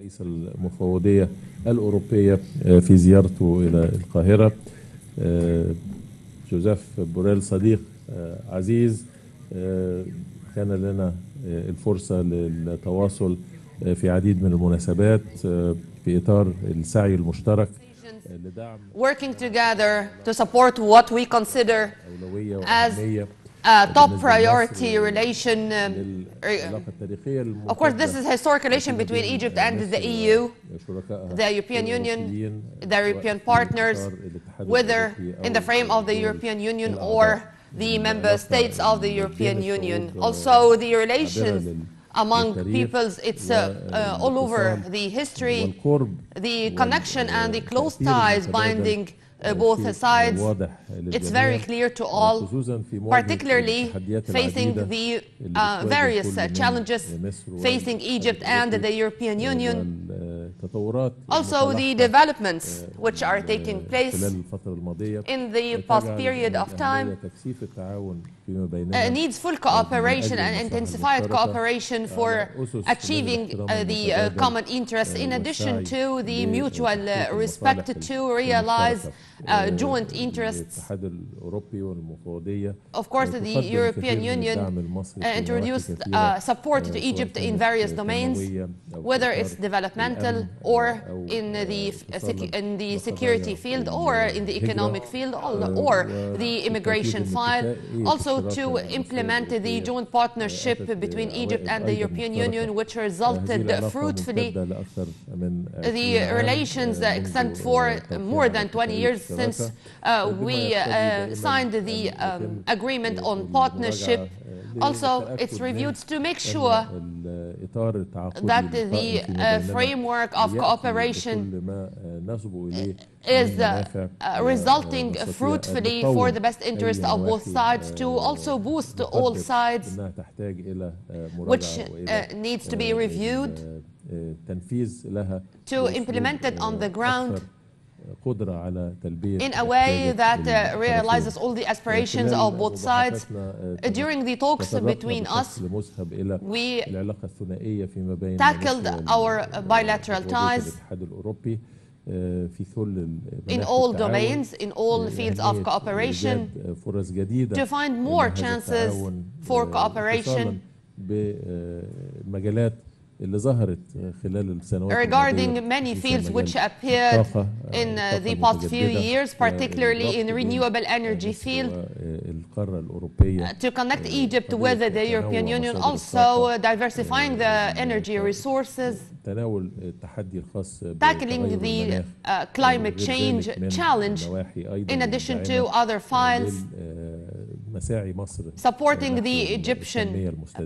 رئيس المفوضية الأوروبية في زيارته إلى القاهرة. جوزيف بوريل صديق عزيز، كان لنا الفرصة للتواصل في عديد من المناسبات في إطار السعي المشترك لدعم working together to support what we consider as a top priority relation. Of course, this is a historic relation between Egypt and the EU, the European Union, the European partners, whether in the frame of the European Union or the member states of the European Union. Also, the relations among peoples, it's all over the history, the connection and the close ties binding both sides. It's very clear to all, particularly facing the various challenges facing Egypt and the European Union. Also, the developments which are taking place in the past period of time needs full cooperation and intensified cooperation for achieving the common interests, in addition to the mutual respect to realize joint interests. Of course, the European Union introduced support to Egypt in various domains, whether it's developmental or in the security field or in the economic field or the immigration file. Also to implement the joint partnership between Egypt and the European Union, which resulted fruitfully. The relations extend for more than 20 years since we signed the agreement on partnership. Also, it's reviewed to make sure that the framework of cooperation is resulting fruitfully for the best interest of both sides, to also boost all sides, which needs to be reviewed, to implement it on the ground in a way that realizes all the aspirations of both sides. During the talks between us, we tackled our bilateral ties in all domains, in all fields of cooperation, to find more chances for cooperation regarding many fields which appeared in the past few years, particularly in renewable energy field, to connect Egypt with the European Union, also diversifying the energy resources, tackling the climate change challenge, in addition to other files, supporting the Egyptian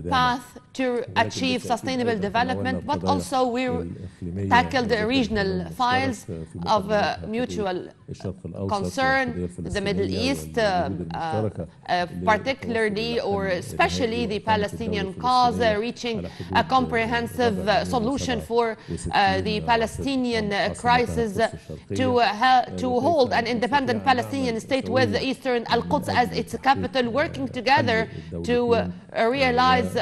path to achieve sustainable development, but also we tackled regional files of mutual concern, the Middle East, particularly or especially the Palestinian cause, reaching a comprehensive solution for the Palestinian crisis, to hold an independent Palestinian state with Eastern Al-Quds as its capital, working together to realize,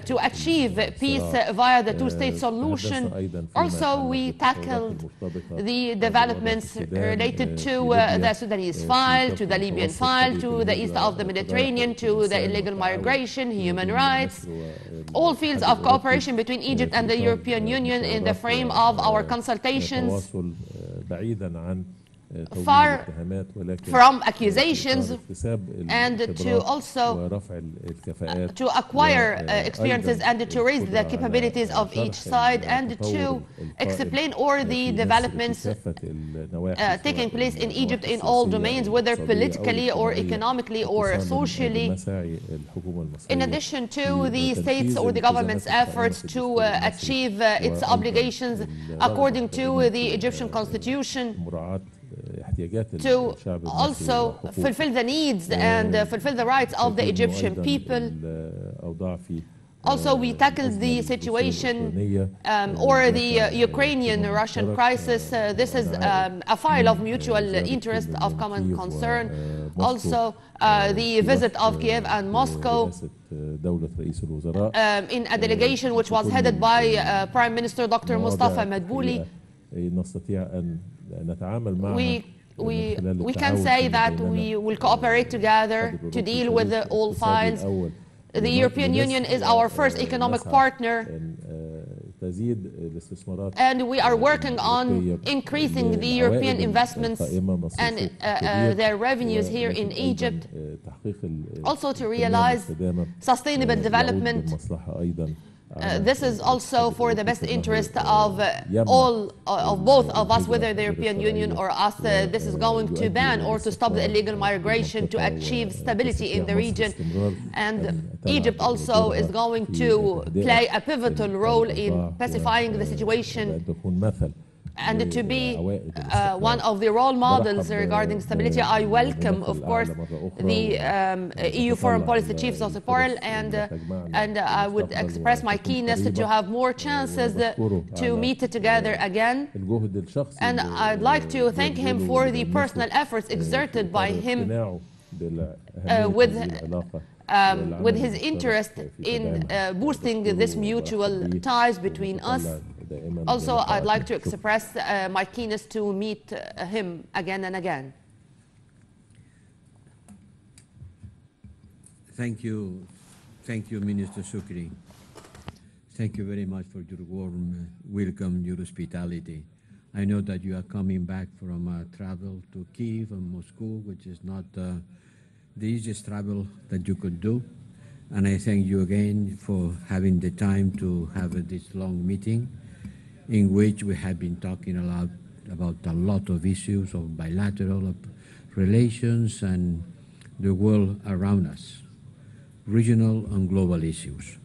to achieve peace via the two-state solution. Also, we tackled the developments related to the Sudanese file, to the Libyan file, to the east of the Mediterranean, to the illegal migration, human rights, all fields of cooperation between Egypt and the European Union in the frame of our consultations, far from accusations, and to also to acquire experiences and to raise the capabilities of each side, and to explain all the developments taking place in Egypt in all domains, whether politically or economically or socially, in addition to the states or the government's efforts to achieve its obligations according to the Egyptian constitution, to also fulfill the needs and fulfill the rights of the Egyptian people. Also, we tackled the situation or the Ukrainian-Russian crisis. This is a file of mutual interest, of common concern. also the visit of Kiev and Moscow in a delegation which was headed by Prime Minister Dr. Mustafa Madbouli. We can say that we will cooperate together to deal with all files. The European Union is our first economic partner, and we are working on increasing the European investments and their revenues here in Egypt, also to realize sustainable development. This is also for the best interest of both of us, whether the European Union or us. This is going to ban or to stop the illegal migration, to achieve stability in the region. And Egypt also is going to play a pivotal role in pacifying the situation and to be one of the role models regarding stability. I welcome, of course, the EU foreign policy chiefs of Borrell, and I would express my keenness to have more chances to meet together again. And I'd like to thank him for the personal efforts exerted by him with his interest in boosting this mutual ties between us. Also, I'd like to express my keenness to meet him again and again. Thank you, Minister Shoukry. Thank you very much for your warm welcome, your hospitality. I know that you are coming back from travel to Kiev and Moscow, which is not the easiest travel that you could do. And I thank you again for having the time to have this long meeting, in which we have been talking about a lot of issues of bilateral relations and the world around us, regional and global issues.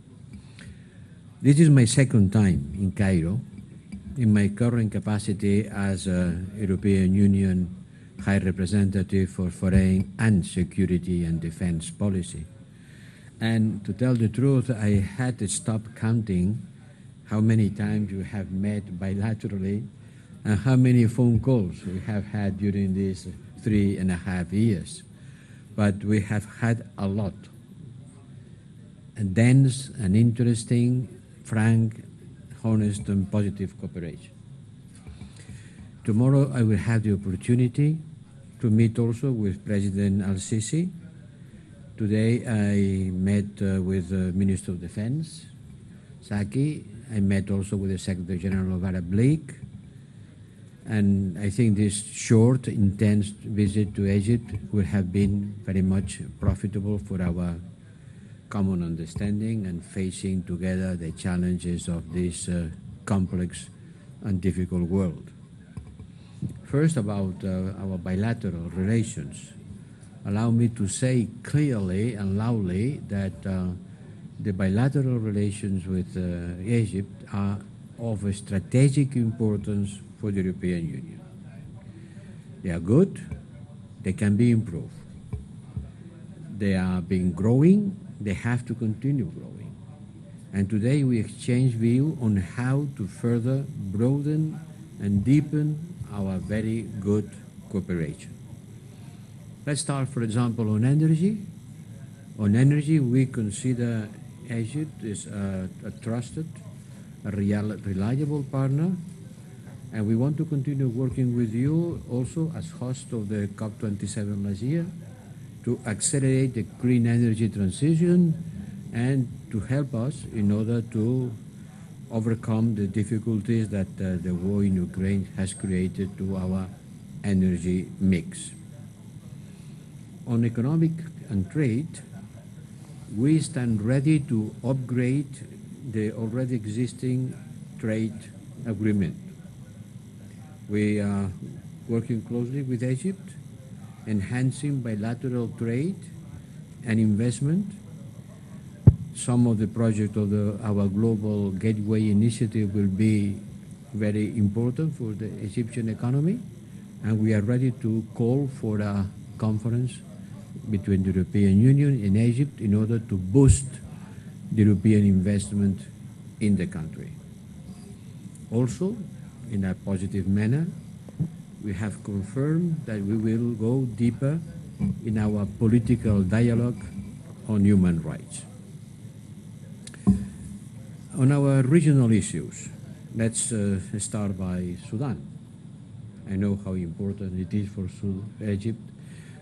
This is my second time in Cairo, in my current capacity as a European Union High Representative for Foreign and Security and Defense Policy. And to tell the truth, I had to stop counting how many times we have met bilaterally and how many phone calls we have had during these 3.5 years. But we have had a lot. A dense and interesting, frank, honest and positive cooperation. Tomorrow I will have the opportunity to meet also with President Al-Sisi. Today I met with the Minister of Defense, Saki. I met also with the Secretary General of Arab League. And I think this short, intense visit to Egypt will have been very much profitable for our common understanding and facing together the challenges of this complex and difficult world. First, about our bilateral relations. Allow me to say clearly and loudly that the bilateral relations with Egypt are of a strategic importance for the European Union. They are good, they can be improved. They are been growing, they have to continue growing. And today we exchange view on how to further broaden and deepen our very good cooperation. Let's start, for example, on energy. On energy, we consider Egypt is a trusted, a reliable partner, and we want to continue working with you also as host of the COP27 last year to accelerate the green energy transition and to help us in order to overcome the difficulties that the war in Ukraine has created to our energy mix. On economic and trade, we stand ready to upgrade the already existing trade agreement. We are working closely with Egypt, enhancing bilateral trade and investment. Some of the projects of our Global Gateway Initiative will be very important for the Egyptian economy, and we are ready to call for a conference between the European Union and Egypt in order to boost the European investment in the country. Also, in a positive manner, we have confirmed that we will go deeper in our political dialogue on human rights. On our regional issues, let's start by Sudan. I know how important it is for Egypt.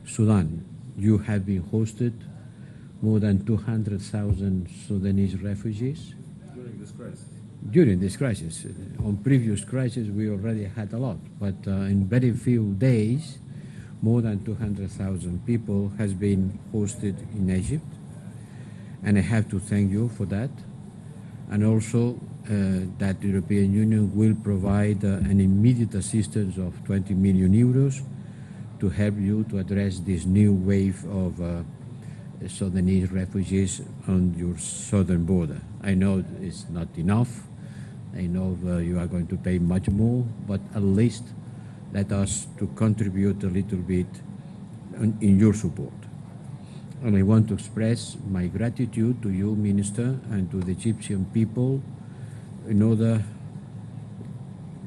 Sudan, you have been hosted more than 200,000 Sudanese refugees. During this crisis. During this crisis. On previous crises, we already had a lot, but in very few days, more than 200,000 people has been hosted in Egypt, and I have to thank you for that, and also that the European Union will provide an immediate assistance of 20 million euros to help you to address this new wave of Sudanese refugees on your southern border. I know it's not enough. I know you are going to pay much more, but at least let us to contribute a little bit in your support. And I want to express my gratitude to you, Minister, and to the Egyptian people in order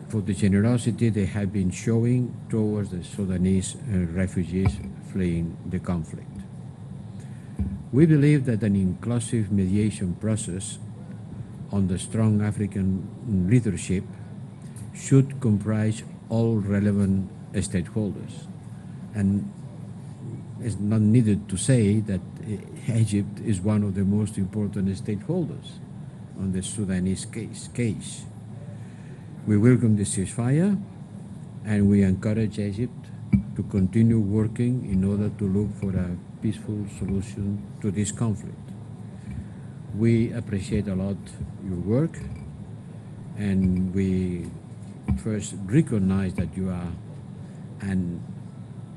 for the generosity they have been showing towards the Sudanese refugees fleeing the conflict. We believe that an inclusive mediation process on the strong African leadership should comprise all relevant stakeholders. And it's not needed to say that Egypt is one of the most important stakeholders on the Sudanese case. We welcome the ceasefire, and we encourage Egypt to continue working in order to look for a peaceful solution to this conflict. We appreciate a lot your work, and we first recognize that you are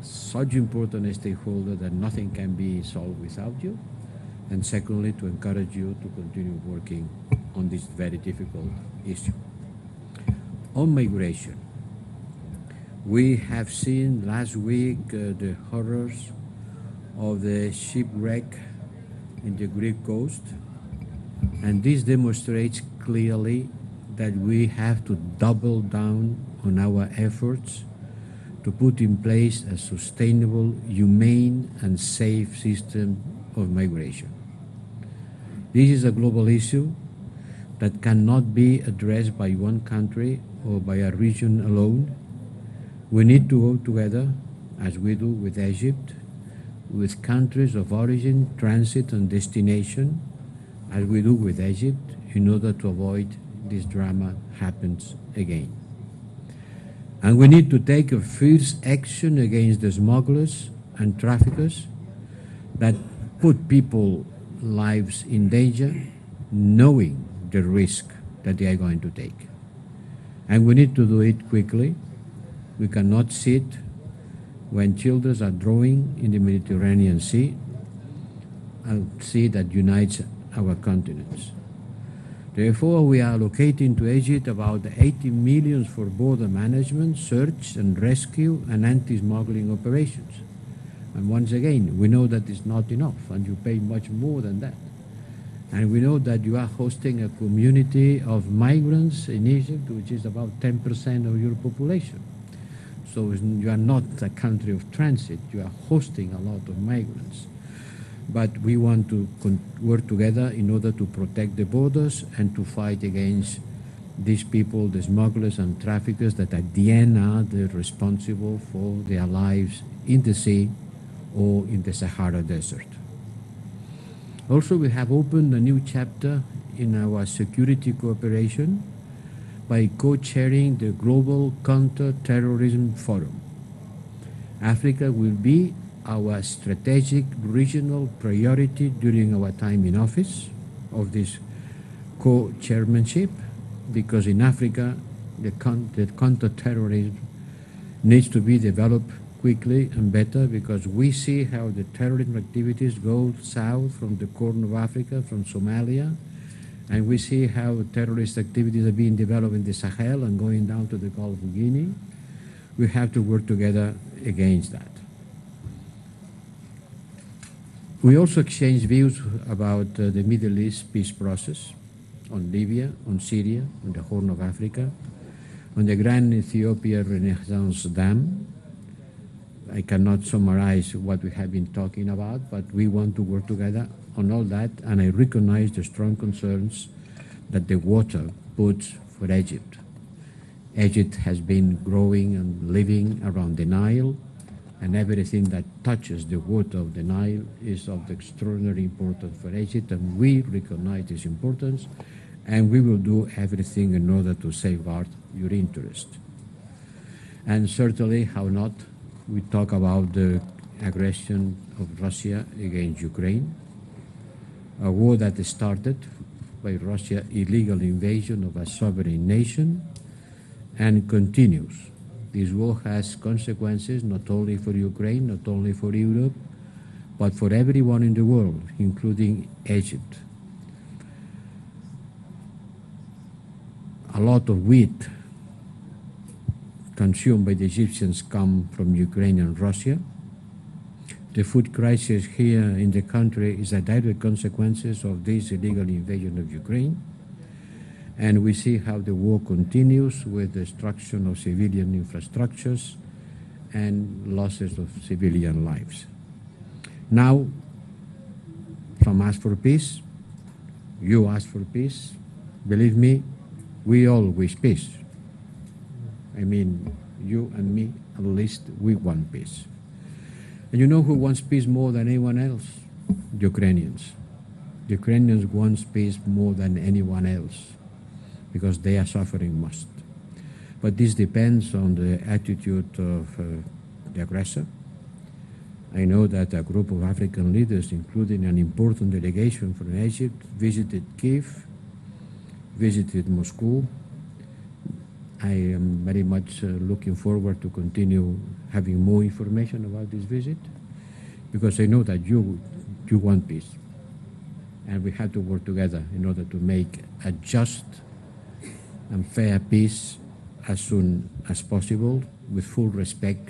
such important stakeholder that nothing can be solved without you, and secondly, to encourage you to continue working on this very difficult issue. On migration, we have seen last week the horrors of the shipwreck in the Greek coast, and this demonstrates clearly that we have to double down on our efforts to put in place a sustainable, humane, and safe system of migration. This is a global issue that cannot be addressed by one country or by a region alone. We need to go together, as we do with Egypt, with countries of origin, transit, and destination, as we do with Egypt, in order to avoid this drama happens again. And we need to take a fierce action against the smugglers and traffickers that put people's lives in danger, knowing the risk that they are going to take. And we need to do it quickly. We cannot sit when children are drowning in the Mediterranean Sea, a sea that unites our continents. Therefore, we are allocating to Egypt about 80 million for border management, search and rescue, and anti-smuggling operations. And once again, we know that it's not enough, and you pay much more than that. And we know that you are hosting a community of migrants in Egypt, which is about 10% of your population. So you are not a country of transit, you are hosting a lot of migrants. But we want to work together in order to protect the borders and to fight against these people, the smugglers and traffickers that at the end are responsible for their lives in the sea or in the Sahara Desert. Also, we have opened a new chapter in our security cooperation by co-chairing the Global Counter-Terrorism Forum. Africa will be our strategic regional priority during our time in office of this co-chairmanship, because in Africa the counter-terrorism needs to be developed quickly and better, because we see how the terrorism activities go south from the Horn of Africa, from Somalia, and we see how terrorist activities are being developed in the Sahel and going down to the Gulf of Guinea. We have to work together against that. We also exchanged views about the Middle East peace process, on Libya, on Syria, on the Horn of Africa, on the Grand Ethiopia Renaissance Dam, I cannot summarize what we have been talking about, but we want to work together on all that, and I recognize the strong concerns that the water puts for Egypt. Egypt has been growing and living around the Nile, and everything that touches the water of the Nile is of extraordinary importance for Egypt, and we recognize this importance, and we will do everything in order to safeguard your interest. And certainly, how not, we talk about the aggression of Russia against Ukraine, a war that started by Russia's illegal invasion of a sovereign nation and continues. This war has consequences not only for Ukraine, not only for Europe, but for everyone in the world, including Egypt. A lot of wheat consumed by the Egyptians come from Ukraine and Russia. The food crisis here in the country is a direct consequence of this illegal invasion of Ukraine. And we see how the war continues with destruction of civilian infrastructures and losses of civilian lives. Now, some ask for peace, you ask for peace. Believe me, we all wish peace. I mean, you and me, at least, we want peace. And you know who wants peace more than anyone else? The Ukrainians. The Ukrainians want peace more than anyone else because they are suffering most. But this depends on the attitude of the aggressor. I know that a group of African leaders, including an important delegation from Egypt, visited Kiev, visited Moscow. I am very much looking forward to continue having more information about this visit, because I know that you want peace. And we have to work together in order to make a just and fair peace as soon as possible, with full respect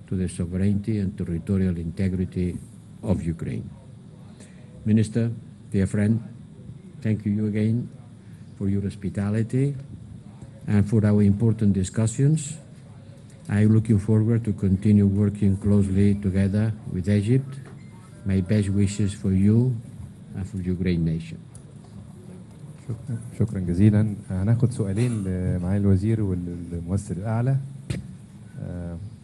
to the sovereignty and territorial integrity of Ukraine. Minister, dear friend, thank you again for your hospitality and for our important discussions. I'm looking forward to continue working closely together with Egypt. My best wishes for you and for your great nation. شكرا جزيلا. هناخد سؤالين لمعالي الوزير والممثل الأعلى.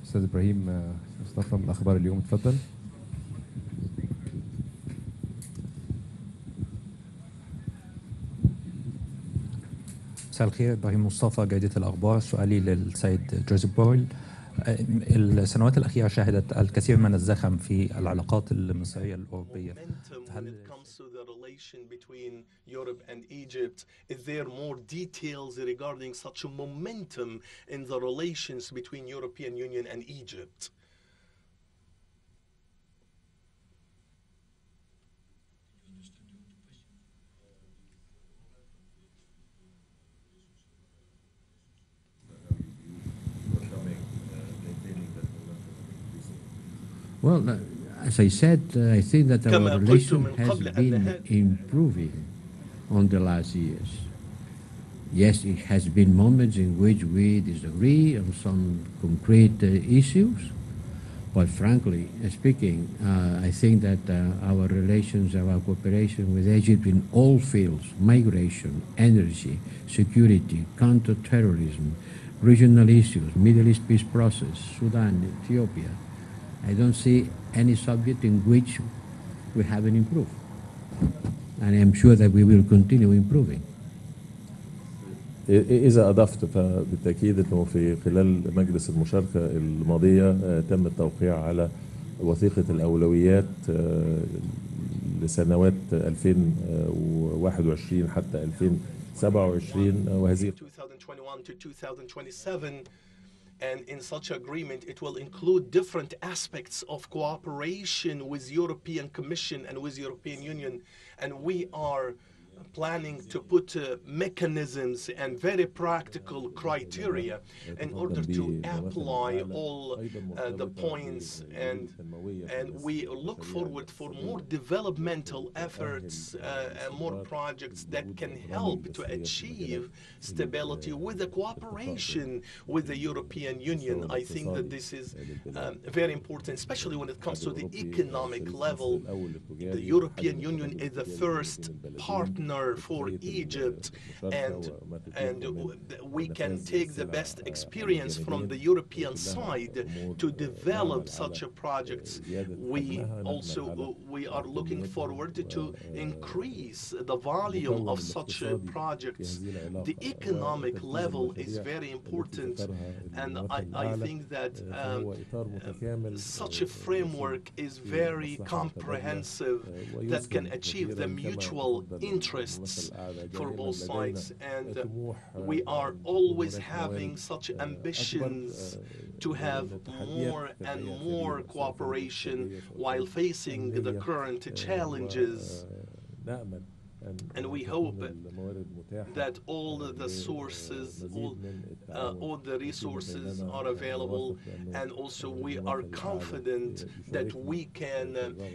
أستاذ إبراهيم مصطفى من أخبار اليوم، اتفضل. مساء الخير، إبراهيم مصطفى، جريدة الأخبار. سؤالي للسيد جوزيف بوريل. السنوات الأخيرة شهدت الكثير من الزخم في العلاقات المصرية الأوروبية. When it comes to the relation between Europe and Egypt, is there more details regarding such a momentum in the relations between European Union and Egypt? Well, as I said, I think that our relation has been improving on the last years. Yes, it has been moments in which we disagree on some concrete issues, but frankly speaking, I think that our relations, our cooperation with Egypt in all fields, migration, energy, security, counter-terrorism, regional issues, Middle East peace process, Sudan, Ethiopia, I don't see any subject in which we haven't improved. And I'm sure that we will continue improving. إذا أضفت فبالتأكيد أنه في خلال مجلس المشاركة الماضية تم التوقيع على وثيقة الأولويات لسنوات 2021 حتى 2027 وهذه 2021 to 2027. And in such agreement, it will include different aspects of cooperation with European Commission and with European Union. And we are planning to put mechanisms and very practical criteria in order to apply all the points, and we look forward for more developmental efforts and more projects that can help to achieve stability with the cooperation with the European Union. I think that this is very important, especially when it comes to the economic level. The European Union is the first partner for Egypt, and we can take the best experience from the European side to develop such a projects. We are looking forward to increase the volume of such projects. The economic level is very important, and I think that such a framework is very comprehensive that can achieve the mutual interests for both sides, and we are always having such ambitions to have more and more cooperation while facing the current challenges. And we hope that all the sources, all the resources are available, and also we are confident that we can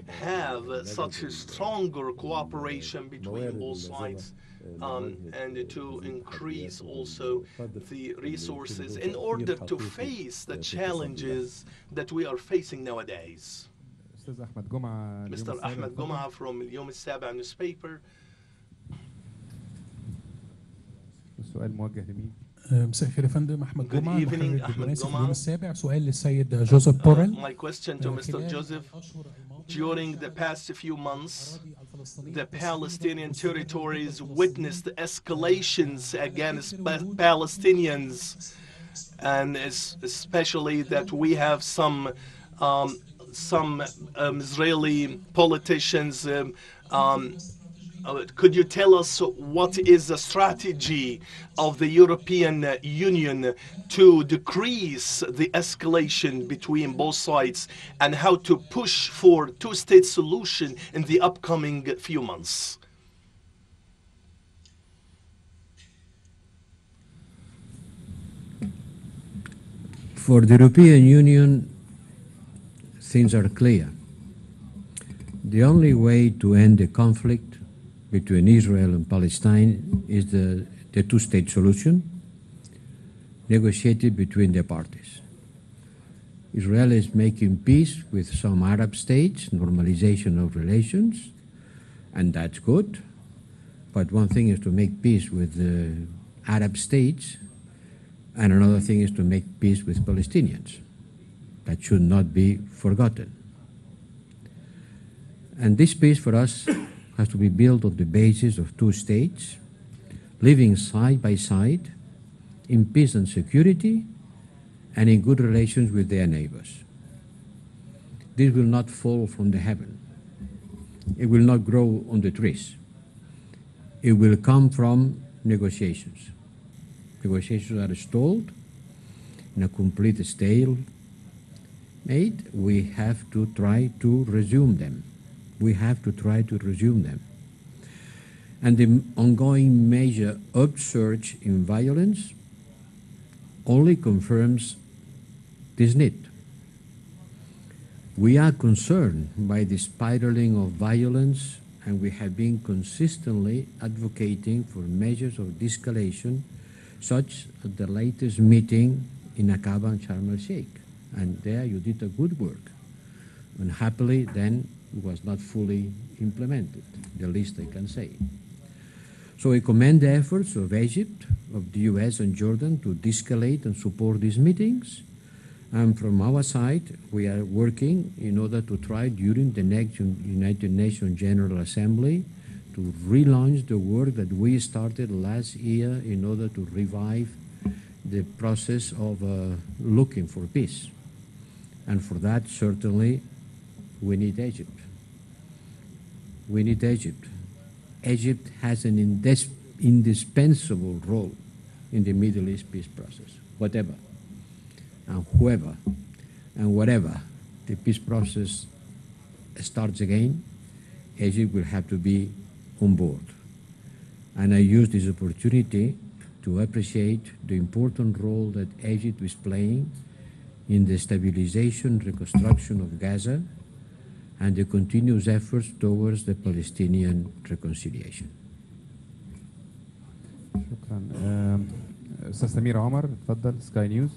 have such a stronger cooperation between both sides, and to increase also the resources in order to face the challenges that we are facing nowadays. Mr. Ahmed Gum'a from اليوم السابع newspaper. السؤال موجه لمين؟ مساء الخير يا فندم. احمد جمعه Good evening, Ahmed في اليوم Gum'a. السابع. سؤال للسيد جوزيف بوريل. My question to Mr. Joseph. During the past few months, the Palestinian territories witnessed escalations against Palestinians, and especially that we have some Israeli politicians. Could you tell us what is the strategy of the European Union to decrease the escalation between both sides, and how to push for two-state solution in the upcoming few months? For the European Union, things are clear. The only way to end the conflict between Israel and Palestine is the two-state solution negotiated between the parties. Israel is making peace with some Arab states, normalization of relations, and that's good. But one thing is to make peace with the Arab states, and another thing is to make peace with Palestinians. That should not be forgotten. And this peace for us has to be built on the basis of two states, living side by side in peace and security and in good relations with their neighbors. This will not fall from the heaven. It will not grow on the trees. It will come from negotiations. Negotiations are stalled, in a complete stalemate. We have to try to resume them. We have to try to resume them. And the ongoing major upsurge in violence only confirms this need. We are concerned by the spiraling of violence, and we have been consistently advocating for measures of de-escalation, such as the latest meeting in Aqaba and Sharm el-Sheikh. And there you did a good work. And happily then it was not fully implemented, the least I can say. So I commend the efforts of Egypt, of the US and Jordan to de-escalate and support these meetings. And from our side, we are working in order to try during the next United Nations General Assembly to relaunch the work that we started last year in order to revive the process of looking for peace. And for that, certainly, we need Egypt. We need Egypt. Egypt has an indispensable role in the Middle East peace process. Whatever and whoever and whatever the peace process starts again, Egypt will have to be on board. And I use this opportunity to appreciate the important role that Egypt is playing in the stabilization, reconstruction of Gaza, and the continuous efforts towards the Palestinian reconciliation. شكرا. أستاذ سمير عمر اتفضل، سكاي نيوز.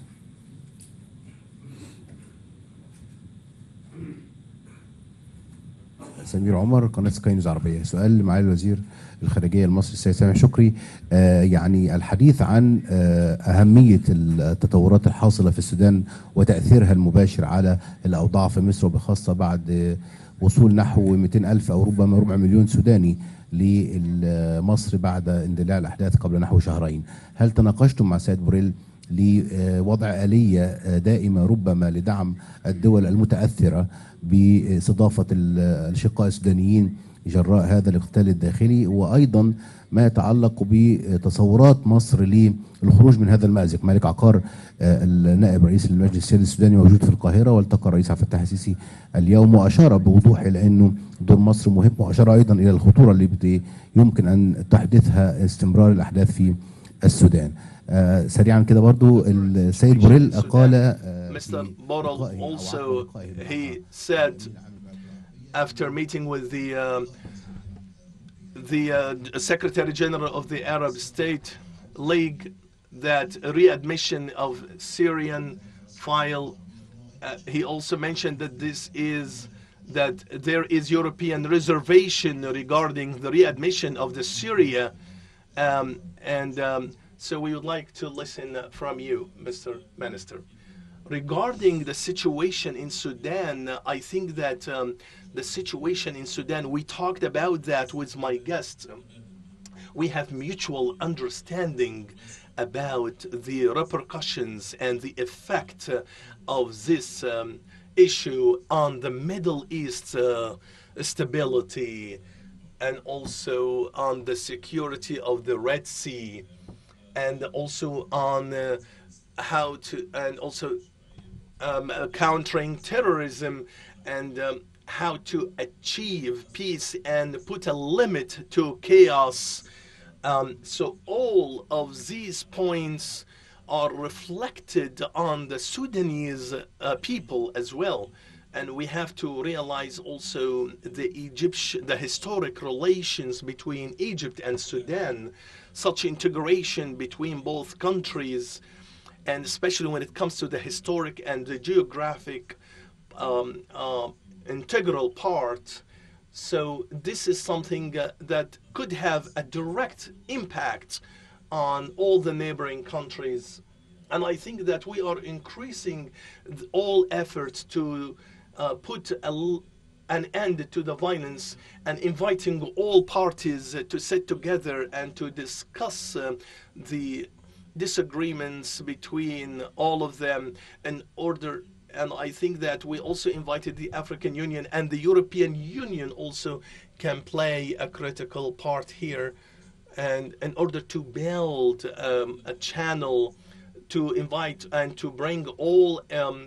سمير عمر، قناة سكاي نيوز عربية. سؤال لمعالي الوزير الخارجية المصري السيد سامح شكري. يعني الحديث عن أهمية التطورات الحاصلة في السودان وتأثيرها المباشر على الأوضاع في مصر، وبخاصة بعد وصول نحو 200,000 أو ربما ربع مليون سوداني لمصر بعد اندلاع الأحداث قبل نحو شهرين. هل تناقشتم مع السيد بوريل لوضع آلية دائمة ربما لدعم الدول المتأثرة باستضافة الأشقاء السودانيين جراء هذا الاقتتال الداخلي، وأيضا ما يتعلق بتصورات مصر للخروج من هذا المأزق؟ مالك عقار النائب رئيس المجلس السيادي السوداني موجود في القاهرة، والتقى الرئيس عبد الفتاح السيسي اليوم وأشار بوضوح إلى أنه دور مصر مهم، وأشار أيضا إلى الخطورة اللي يمكن أن تحدثها استمرار الأحداث في السودان. سريعا كده برضو السيد بوريل قال Mr. Borrell also, he said after meeting with the Secretary General of the Arab State League that readmission of Syrian file, he also mentioned that that there is European reservation regarding the readmission of the Syria, so we would like to listen from you, Mr. Minister. Regarding the situation in Sudan, I think that the situation in Sudan, we talked about that with my guests. We have mutual understanding about the repercussions and the effect of this issue on the Middle East stability, and also on the security of the Red Sea, and also on how to, and also countering terrorism, and how to achieve peace and put a limit to chaos. So all of these points are reflected on the Sudanese people as well. And we have to realize also the historic relations between Egypt and Sudan, such integration between both countries, and especially when it comes to the historic and the geographic integral part. So this is something that could have a direct impact on all the neighboring countries. And I think that we are increasing all efforts to put an end to the violence, and inviting all parties to sit together and to discuss the disagreements between all of them in order. And I think that we also invited the African Union, and the European Union also can play a critical part here, and in order to build a channel to invite and to bring all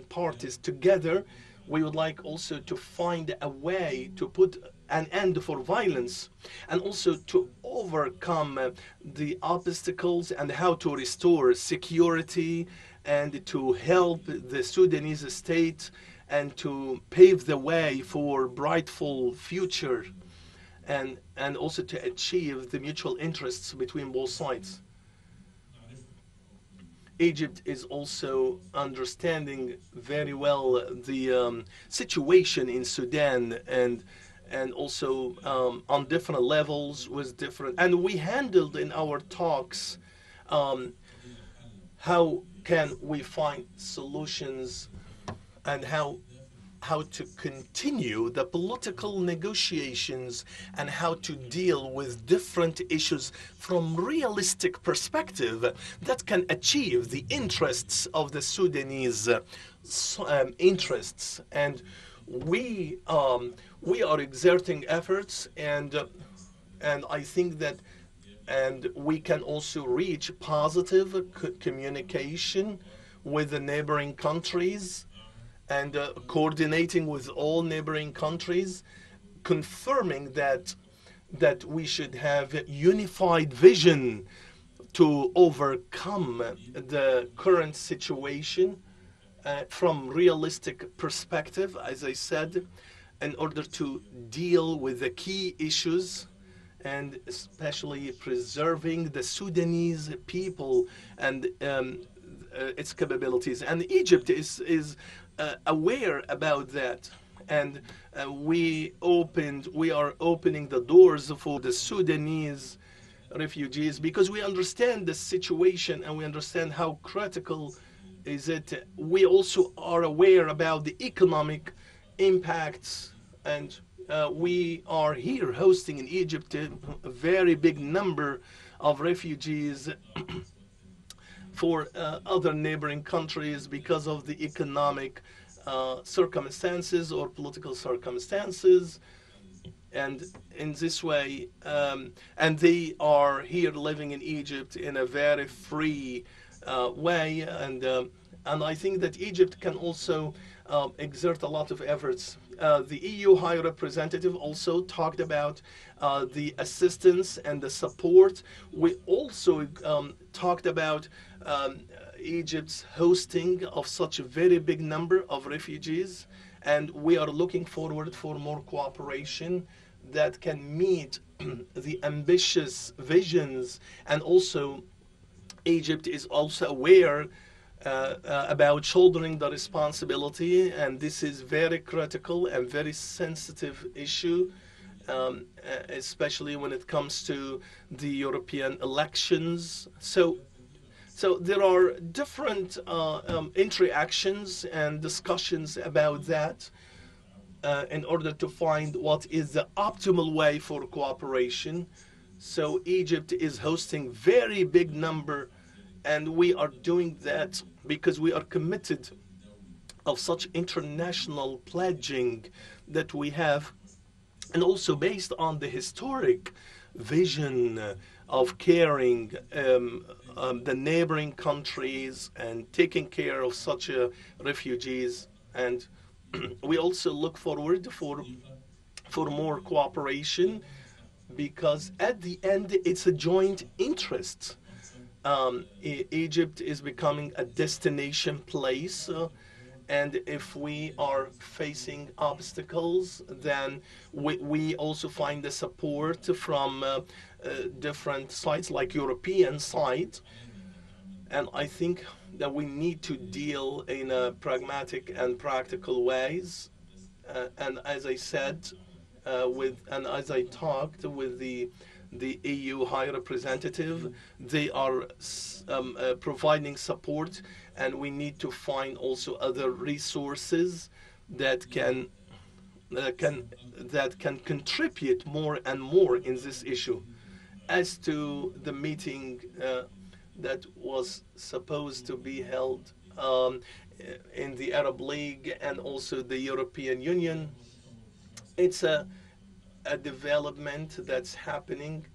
parties together. We would like also to find a way to put an end for violence, and also to overcome the obstacles, and how to restore security, and to help the Sudanese state, and to pave the way for brightful future, and also to achieve the mutual interests between both sides. Egypt is also understanding very well the situation in Sudan, and also on different levels with different, and we handled in our talks how can we find solutions, and how to continue the political negotiations, and how to deal with different issues from realistic perspective that can achieve the interests of the Sudanese interests. And we are exerting efforts, and I think that, and we can also reach positive communication with the neighboring countries, and coordinating with all neighboring countries, confirming that that we should have a unified vision to overcome the current situation from realistic perspective, as I said, in order to deal with the key issues and especially preserving the Sudanese people and its capabilities. And Egypt is aware about that. And we are opening the doors for the Sudanese refugees because we understand the situation and we understand how critical is it. We also are aware about the economic impacts, and we are here hosting in Egypt a very big number of refugees for other neighboring countries because of the economic circumstances or political circumstances. And in this way, and they are here living in Egypt in a very free way. And I think that Egypt can also exert a lot of efforts. The EU High Representative also talked about the assistance and the support. We also talked about Egypt's hosting of such a very big number of refugees, and we are looking forward for more cooperation that can meet the ambitious visions. And also Egypt is also aware about shouldering the responsibility, and this is very critical and very sensitive issue, especially when it comes to the European elections. So there are different interactions and discussions about that in order to find what is the optimal way for cooperation. So Egypt is hosting very big number, and we are doing that because we are committed of such international pledging that we have, and also based on the historic vision of caring the neighboring countries and taking care of such refugees. And we also look forward for more cooperation, because at the end it's a joint interest. Egypt is becoming a destination place, and if we are facing obstacles, then we also find the support from different sides, like European side. And I think that we need to deal in a pragmatic and practical ways. And as I said, as I talked with the EU High Representative, they are providing support, and we need to find also other resources that can contribute more and more in this issue. As to the meeting that was supposed to be held in the Arab League and also the European Union, it's a development that's happening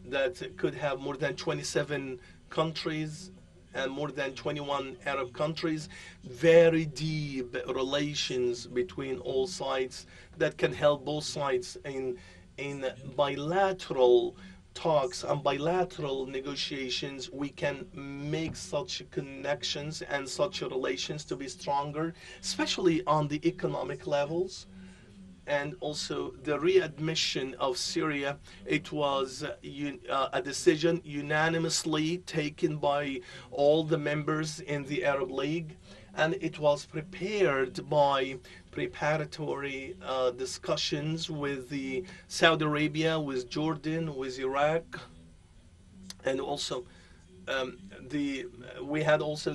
that could have more than 27 countries and more than 21 Arab countries, very deep relations between all sides that can help both sides in bilateral talks and bilateral negotiations. We can make such connections and such relations to be stronger, especially on the economic levels. And also the readmission of Syria, it was a decision unanimously taken by all the members in the Arab League, and it was prepared by preparatory discussions with the Saudi Arabia, with Jordan, with Iraq, and also we had also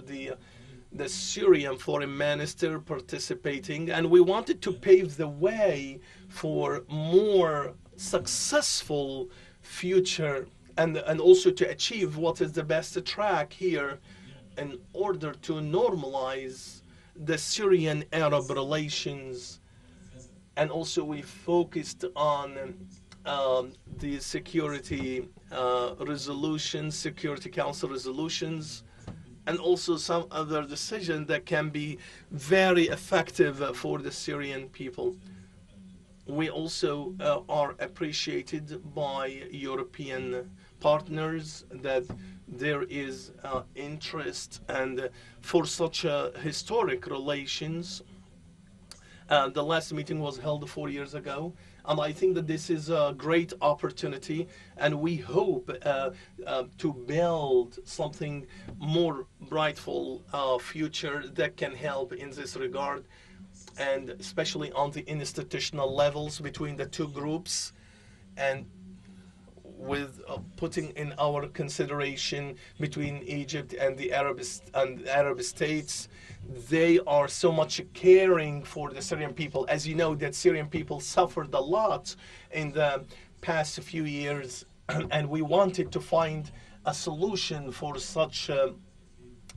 the Syrian foreign minister participating, and we wanted to pave the way for more successful future and also to achieve what is the best track here in order to normalize the Syrian-Arab relations. And also we focused on the security resolutions, Security Council resolutions, and also some other decisions that can be very effective for the Syrian people. we also are appreciated by European partners that there is interest and for such historic relations. The last meeting was held 4 years ago, and I think that this is a great opportunity, and we hope to build something more brightful future that can help in this regard, and especially on the institutional levels between the two groups, and with putting in our consideration between Egypt and the Arab states. They are so much caring for the Syrian people. As you know, that Syrian people suffered a lot in the past few years, and we wanted to find a solution for such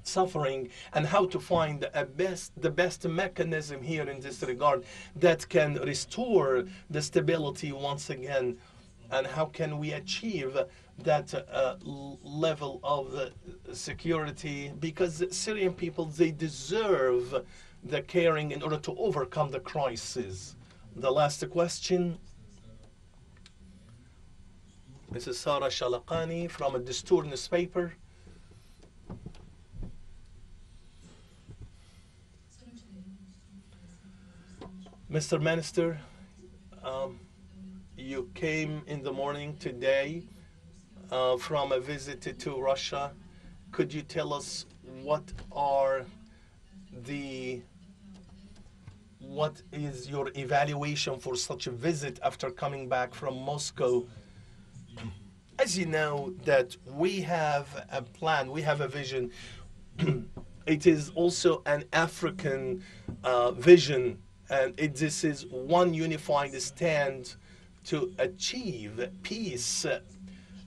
suffering, and how to find the best mechanism here in this regard that can restore the stability once again, and how can we achieve that level of security, because Syrian people, they deserve the caring in order to overcome the crisis. The last question, Mrs. Sarah Shalaqani from a Dastur newspaper. Mr. Minister, you came in the morning today from a visit to Russia. Could you tell us what is your evaluation for such a visit after coming back from Moscow? As you know, that we have a plan, we have a vision. It is also an African vision, and this is one unified stand to achieve peace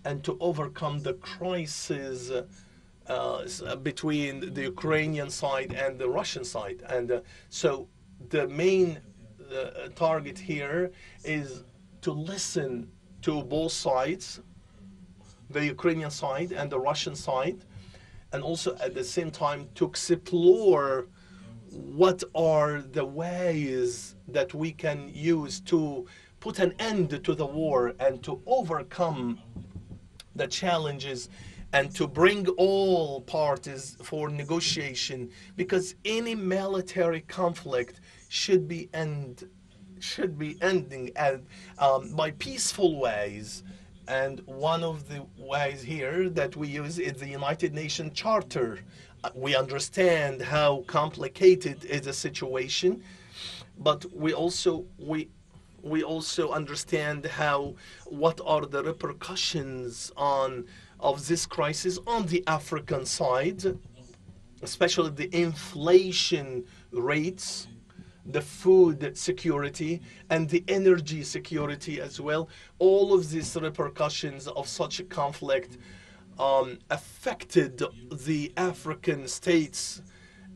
and to overcome the crisis between the Ukrainian side and the Russian side. And so the main target here is to listen to both sides, the Ukrainian side and the Russian side, and also at the same time to explore what are the ways that we can use to put an end to the war and to overcome the challenges and to bring all parties for negotiation, because any military conflict should be ending by peaceful ways. And one of the ways here that we use is the United Nations Charter. We understand how complicated is the situation, but we also understand what are the repercussions of this crisis on the African side, especially the inflation rates, the food security, and the energy security as well. All of these repercussions of such a conflict affected the African states,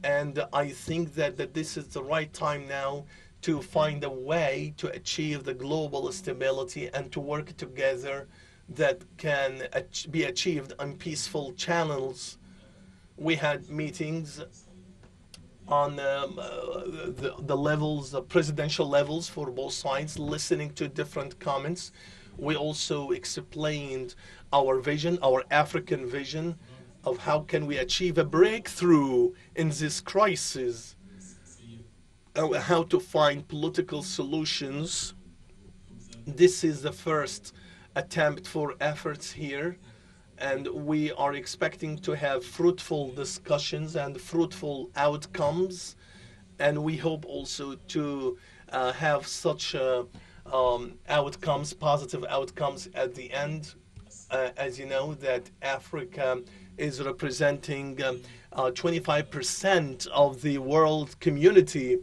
and I think that this is the right time now to find a way to achieve the global stability and to work together that can be achieved on peaceful channels. We had meetings on the levels, the presidential levels for both sides, listening to different comments. We also explained our vision, our African vision of how can we achieve a breakthrough in this crisis, how to find political solutions. This is the first attempt for efforts here, and we are expecting to have fruitful discussions and fruitful outcomes, and we hope also to have such outcomes, positive outcomes at the end. As you know, that Africa is representing 25% of the world community,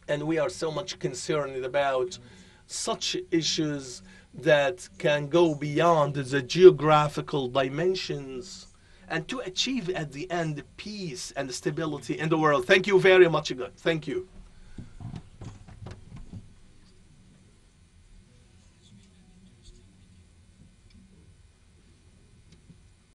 and we are so much concerned about such issues that can go beyond the geographical dimensions and to achieve at the end peace and stability in the world. Thank you very much. Thank you.